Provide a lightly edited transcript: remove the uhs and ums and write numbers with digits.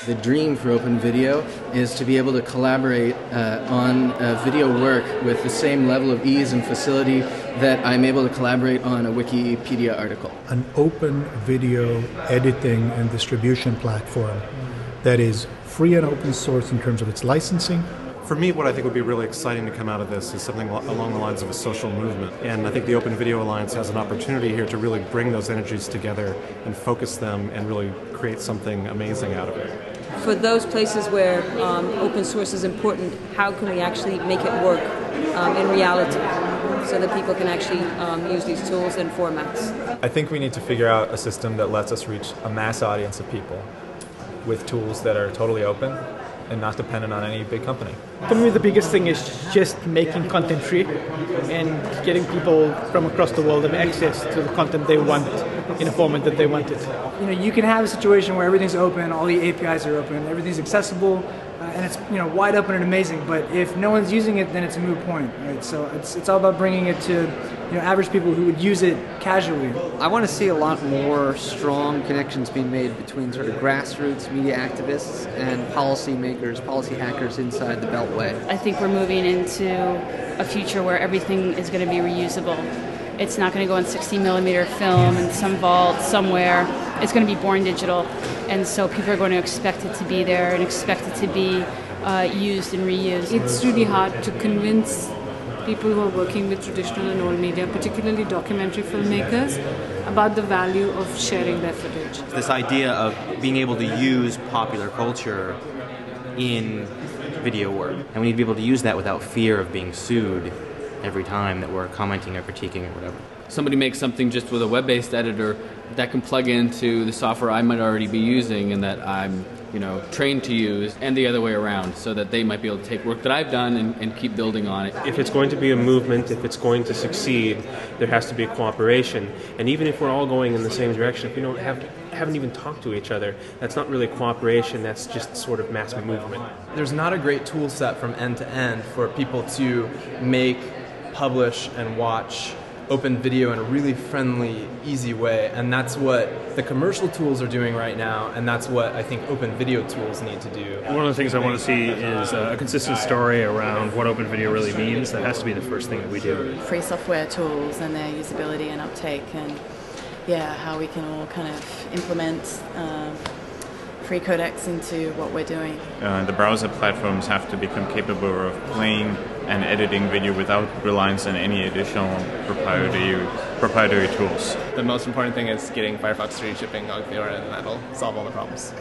The dream for Open Video is to be able to collaborate on video work with the same level of ease and facility that I'm able to collaborate on a Wikipedia article. An open video editing and distribution platform that is free and open source in terms of its licensing. For me, what I think would be really exciting to come out of this is something along the lines of a social movement. And I think the Open Video Alliance has an opportunity here to really bring those energies together and focus them and really create something amazing out of it. For those places where open source is important, how can we actually make it work in reality so that people can actually use these tools and formats? I think we need to figure out a system that lets us reach a mass audience of people with tools that are totally open and not dependent on any big company. For me, the biggest thing is just making content free and getting people from across the world have access to the content they want in a format that they want it. You know, you can have a situation where everything's open, all the APIs are open, everything's accessible, and it's wide open and amazing. But if no one's using it, then it's a moot point, right? So it's all about bringing it to average people who would use it casually. I want to see a lot more strong connections being made between sort of grassroots media activists and policymakers, policy hackers inside the Beltway. I think we're moving into a future where everything is going to be reusable. It's not going to go on 60mm film in some vault somewhere. It's going to be born digital, and so people are going to expect it to be there and expect it to be used and reused. It's really hard to convince people who are working with traditional and old media, particularly documentary filmmakers, about the value of sharing their footage. This idea of being able to use popular culture in video work, and we need to be able to use that without fear of being sued every time that we're commenting or critiquing or whatever. Somebody makes something just with a web-based editor that can plug into the software I might already be using and that I'm trained to use, and the other way around, so that they might be able to take work that I've done and keep building on it. If it's going to be a movement, if it's going to succeed, there has to be cooperation. And even if we're all going in the same direction, if we haven't even talked to each other, that's not really cooperation, that's just sort of mass movement. There's not a great tool set from end to end for people to make, publish, and watch open video in a really friendly, easy way, and that's what the commercial tools are doing right now, and that's what I think open video tools need to do. One of the things I want to see is a consistent story around what open video really means. That has to be the first thing that we do. Free software tools and their usability and uptake, and how we can all kind of implement free codecs into what we're doing. The browser platforms have to become capable of playing and editing video without reliance on any additional proprietary tools. The most important thing is getting Firefox 3 shipping on clear, and that'll solve all the problems.